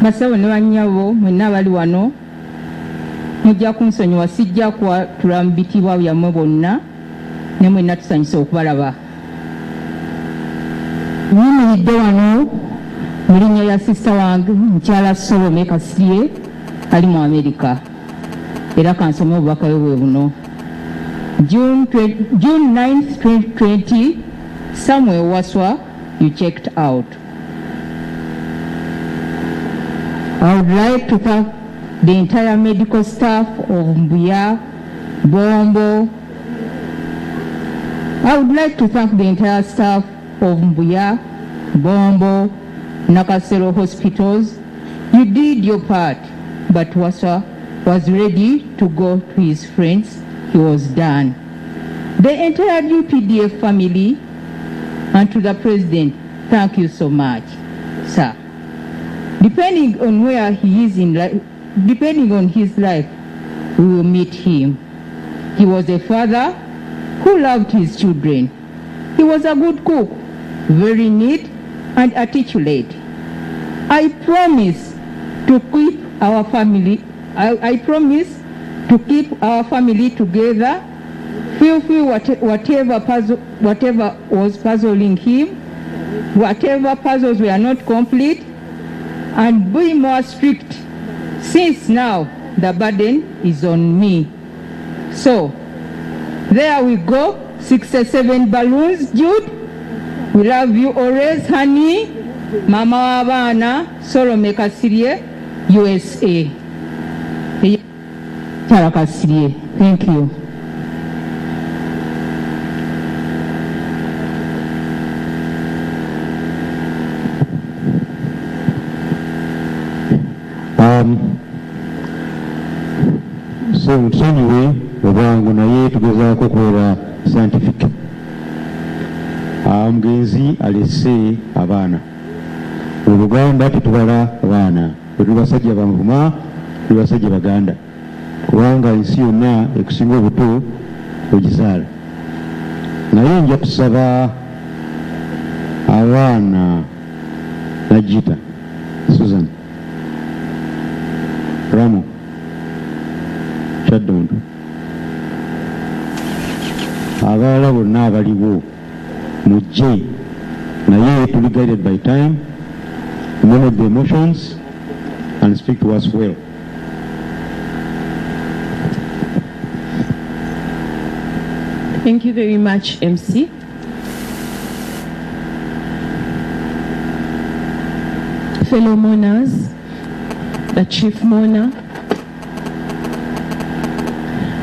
Basawo ne bannyabo mwenna bali wano mujja kunsonyiwa sijja kwatula mu bitibwa byammwe bonna ne mwenna tusanyuse okubalaba. Nyimiridde wano mu linnya ya sisita wange mukyala Solome Kasirye ali mu Amerika era kansome obubaka bwe buno. June 9th 2020 somewhere Waswa you checked out. I would like to thank the entire medical staff of Mbuya, Bombo. I would like to thank the entire staff of Mbuya, Bombo, Nakasero hospitals. You did your part, but Waswa was ready to go to his friends. He was done. The entire UPDF family and to the president, thank you so much, sir. Depending on where he is in life, depending on his life, we will meet him. He was a father who loved his children. He was a good cook, very neat and articulate. I promise to keep our family. I promise to keep our family together. Fulfill whatever was puzzling him, whatever puzzles were not complete, and be more strict, since now the burden is on me. So, there we go, 67 balloons, Jude. We love you always, honey. Mama Wabana, Solome Kasirye, USA. Kasirye, thank you. So anyway, we're naye tugezaako kubeera scientific. Omugenzi alese abaana mu Buganda tetubala abaana, tuli basajja banvuma, tuli basajja baganda, kubanga ensi yonna ekusinga obuto ogizaala. Naye nja kusaba abaana Najita, Susan, Ramo, Chaddondo, abalala bonna abaliwo mujje, naye to be guided by time, manage the emotions and speak to us well. Thank you very much, MC. Fellow mourners, the chief mourner,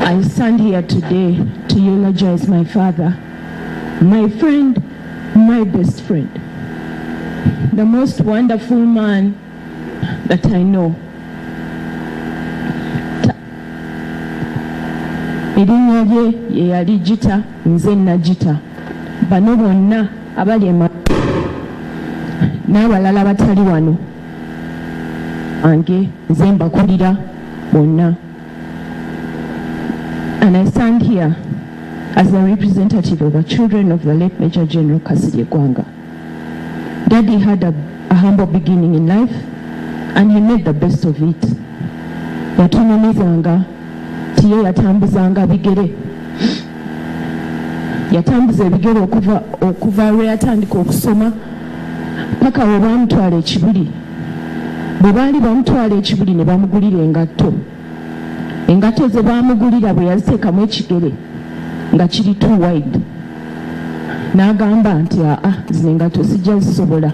I stand here today to eulogize my father, my friend, my best friend, the most wonderful man that I know. Erinnya lye ye yali Jita, nze Najita. Bano bonna abali n'abalala batali wano ange nze mbakulira bonna. And I stand here as a representative of the children of the late Major General Kasirye Gwanga. Daddy had a humble beginning in life and he made the best of it. Yatunumizanga, tiye yatambuzanga bigere. Yatambuza ebigere okuva lwe yatandika okusoma paka we bamutwala ekibuli. Bwe baali bamutwala ekibuli ne bamugulira engatto. Engatto ze baamugulira bwe yaziteekamu ekigere nga kiri too wide. N'agamba nti zino engatto sijja zisobola.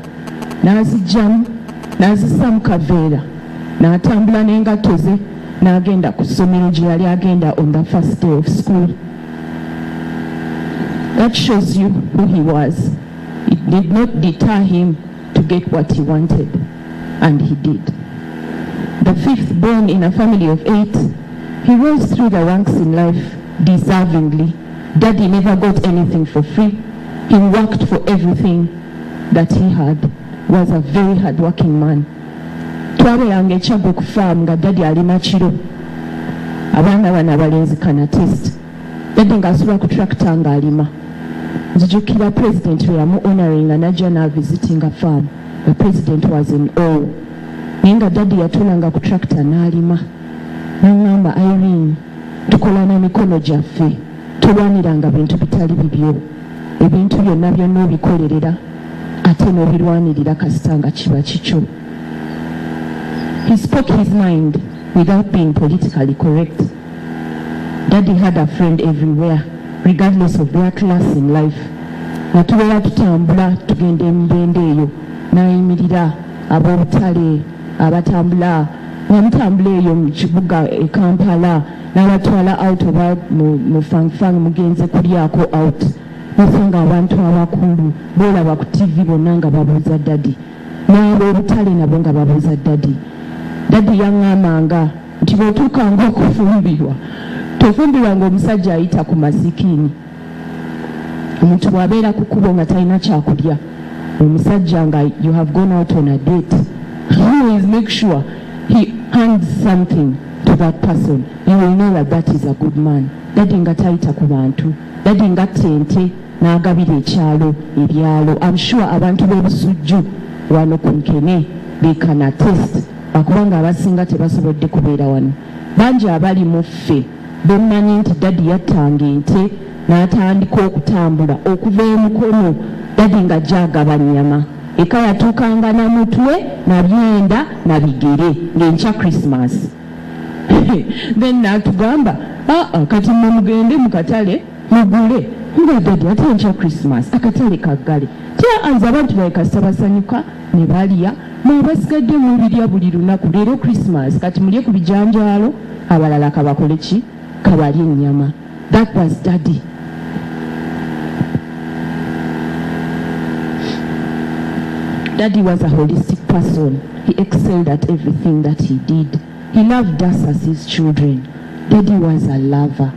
N'azijjamu n'azissa mu kaveera n'atambula n'engatto ze n'agenda ku ssomero gye yali agenda on the first day of school. That shows you who he was. It did not deter him to get what he wanted, and he did. The fifth born in a family of 8, he rose through the ranks in life deservingly. Daddy never got anything for free. He worked for everything that he had. Was a very hard-working man. Twabeeranga ekyagwa ku farm nga Daddy alima kiro. Abaana bano abalenzi kana test. Daddy ng'asula ku tractor ng'alima. Nzijukira president we yamu honoring and najja na visiting a farm. The president was in awe. Ninga daddy yatulanga ku tractor n'alima. N'angamba Irene, tukolana mikono gyaffe. Tulwaniranga bintu bitali bibyo. Ebintu byonna byonna obikolerera ate n'obirwanirira kasita nga kiba kikyo. He spoke his mind without being politically correct. Daddy had a friend everywhere, regardless of their class in life. Natubeera tutambula tugenda emibende eyo n'ayimirira ab'obutale abatambula namutambula eyo mu kibuga e Kampala n'abatwala out oba mu fangfang mugenze kulyako out. Nosanga abantu abakulu boolaba ku TV bonna nga babuuza daddy n'ab'obutale nabo nga babuuza daddy. Daddy yaŋŋambanga nti bw'otuukanga okufumbirwa tofumbirwanga omusajja ayita ku masikini. Omuntu bw'abeera ku kkubo nga talina kyakulya, omusajja nga you have gone out on a date, always make sure he hands something to that person. You will know that that is a good man. Daddy nga tayita ku bantu, daddy nga ttente n'agabira ekyalo ebyalo. I'm sure abantu b'ebusujju wano ku Nkene they can attest bakubanga abasinga tebasobodde kubeera wano. Bangi abali mu ffe bemanyi nti daddy yattanga ente n'atandika okutambula okuva emukono daddy nga gyagaba nnyama. Eka yatuukanga na mutwe na byenda na bigere ng'enkya Christmas. Then n'atugamba kati mmwe mugende mu katale mugule. Nga daddy ate enkya Christmas akatale kaggale. Kyanza abantu bayekasa basanyuka ne balya mwebasigadde mubirya buli lunaku. Leero Christmas kati mulye ku bijanjaalo abalala kabakole ki kabalye ennyama. That was daddy. Daddy was a holistic person. He excelled at everything that he did. He loved us as his children. Daddy was a lover.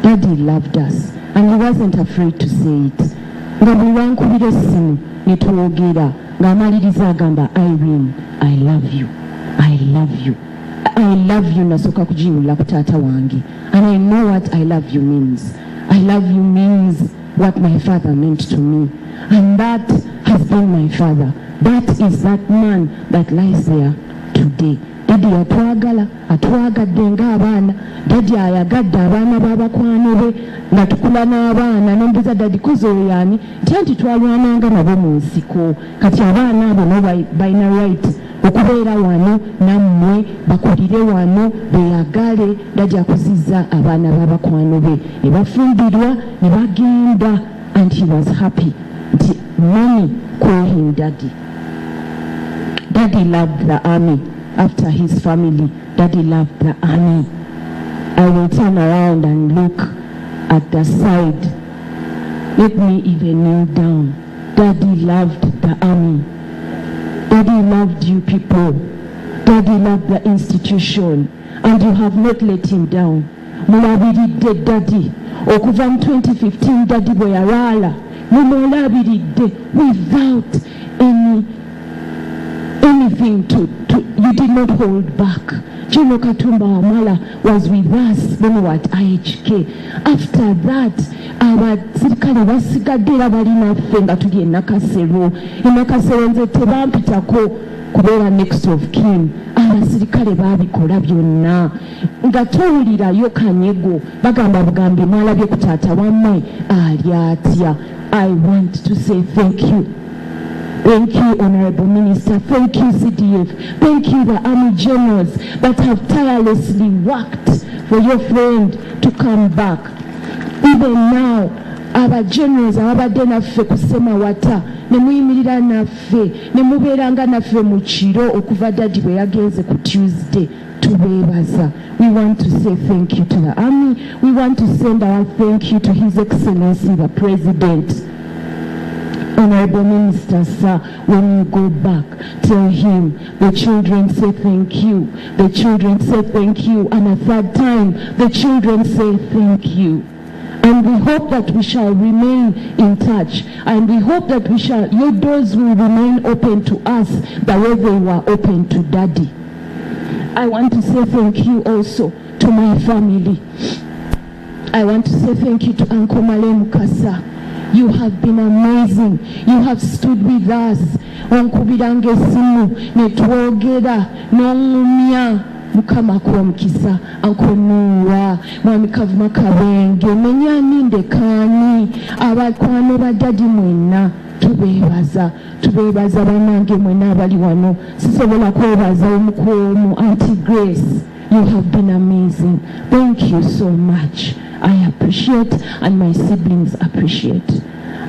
Daddy loved us and he wasn't afraid to say it. Nga buli wankubira essimu ne twogera ng'amaliriza agamba Irene, I love you. I love you. I love you nasooka kuginyulira ku taata wange. And I know what I love you means. I love you means what my father meant to me. And that has been my father. That is that man that lies there today. Daddy atwagala, atwagadde ng'abaana. Daddy ayagadde abaana b'abakwano be nga tukula n'abaana n'ombuuza daddy kozi oyo y'ani? Nti twalwananga nabo mu nsiko. Kati abaana abo no balina right okubeera wano nammwe bakulire wano beeyagale. Daddy akuzizza abaana b'abakwano be ne bafumbirwa ne bagenda and he was happy. Nti many call him daddy. Daddy loved the army. After his family, daddy loved the army. I will turn around and look at the side. Let me even kneel down. Daddy loved the army. Daddy loved you people. Daddy loved the institution. And you have not let him down. Mulabiridde daddy. Okuva mu 2015 daddy bwe yalwala. Mumulabiridde without anything to you did not hold back. General Katumba Wamala was with us when we were at IHK. After that, abasirikale basigaddera balina ffe nga tuli e Nakasero. E Nakasero nze tebampitako kubeera next of kin. Abasirikale baabikola byonna. Nga towulirayo kanyego bagamba bugambi mwalabye ku taata wammwe ali atya. I want to say thank you. Thank you, Honorable Minister. Thank you, CDF. Thank you, the Army Generals that have tirelessly worked for your friend to come back. Even now, our generals abadde naffe ku Semawata ne muyimirira naffe ne mubeeranga naffe mu kiro okuva daddy bwe yagenze ku Tuesday. Tubeebaza. We want to say thank you to the Army. We want to send our thank you to His Excellency the President. Honorable Minister, sir, when you go back, tell him the children say thank you. The children say thank you. And a third time, the children say thank you. And we hope that we shall remain in touch. And we hope that your doors will remain open to us the way they were open to Daddy. I want to say thank you also to my family. I want to say thank you to Uncle Male Mukasa. You have been amazing. You have stood with us onkubiranga essimu ne twogera n'oŋŋumya mukama kw'omukisa ankonuwa mwami Kavuma Kabenge menyani ndekaani abakwano ba dadi mwenna tubeebaza bannange mwenna abali wano sisobola kwebaza omu ku omu. Auntie Grace, you have been amazing. Thank you so much. I appreciate and my siblings appreciate.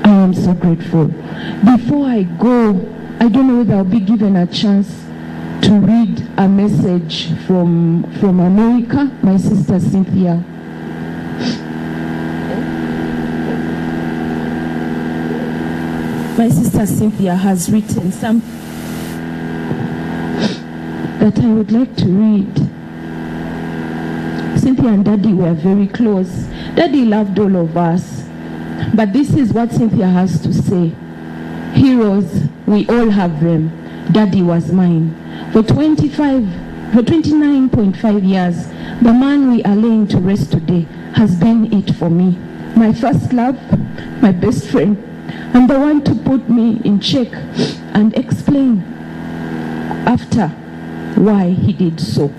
I am so grateful. Before I go, I don't know whether I'll be given a chance to read a message from America, my sister Cynthia. My sister Cynthia has written some that I would like to read. Cynthia and Daddy were very close. Daddy loved all of us. But this is what Cynthia has to say. Heroes, we all have them. Daddy was mine. For 29.5 years, the man we are laying to rest today has been it for me. My first love, my best friend, and the one to put me in check and explain after why he did so.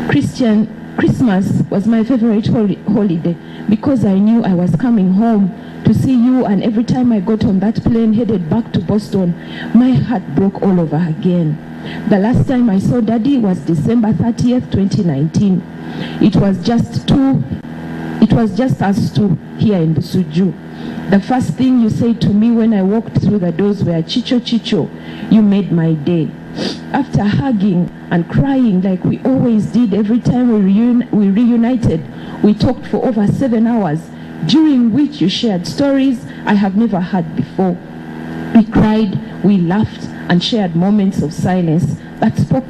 Christmas was my favorite holiday because I knew I was coming home to see you, and every time I got on that plane headed back to Boston, my heart broke all over again. The last time I saw Daddy was December 30th, 2019. It was just us two here in Busuju. The first thing you said to me when I walked through the doors were, "Chicho, Chicho, you made my day." After hugging and crying like we always did every time we reunited, we talked for over 7 hours, during which you shared stories I have never heard before. We cried, we laughed, and shared moments of silence that spoke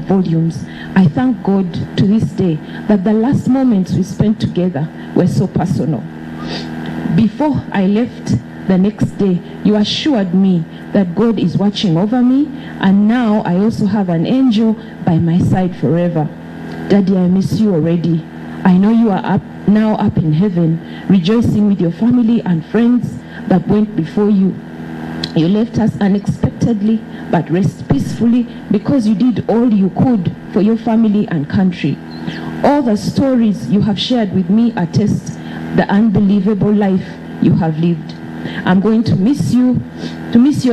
volumes. I thank God to this day that the last moments we spent together were so personal. Before I left the next day, you assured me that God is watching over me, and now I also have an angel by my side forever. Daddy, I miss you already. I know you are now up in heaven, rejoicing with your family and friends that went before you. You left us unexpectedly, but rest peacefully because you did all you could for your family and country. All the stories you have shared with me attest the unbelievable life you have lived. I'm going to miss your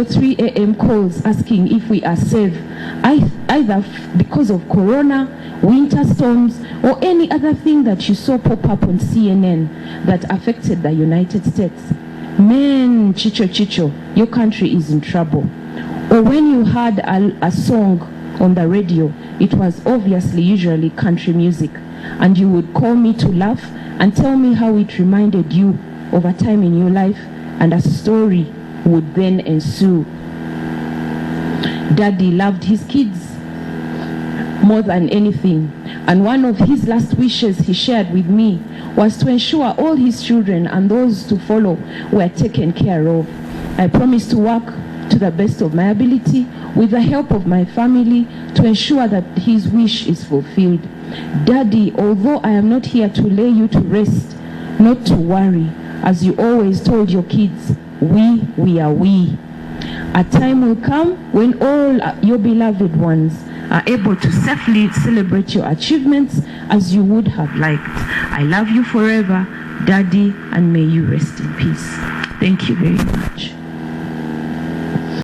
3 a.m. calls asking if we are safe, either because of corona, winter storms, or any other thing that you saw pop up on CNN that affected the United States. Man, Chicho, Chicho, your country is in trouble. Or when you heard a song on the radio, it was obviously usually country music, and you would call me to laugh and tell me how it reminded you of a time in your life, and a story would then ensue. Daddy loved his kids more than anything, and one of his last wishes he shared with me was to ensure all his children and those to follow were taken care of. I promised to work to the best of my ability with the help of my family to ensure that his wish is fulfilled. Daddy, although I am not here to lay you to rest, not to worry, as you always told your kids, we are we. A time will come when all your beloved ones are able to safely celebrate your achievements as you would have liked. I love you forever, Daddy, and may you rest in peace. Thank you very much.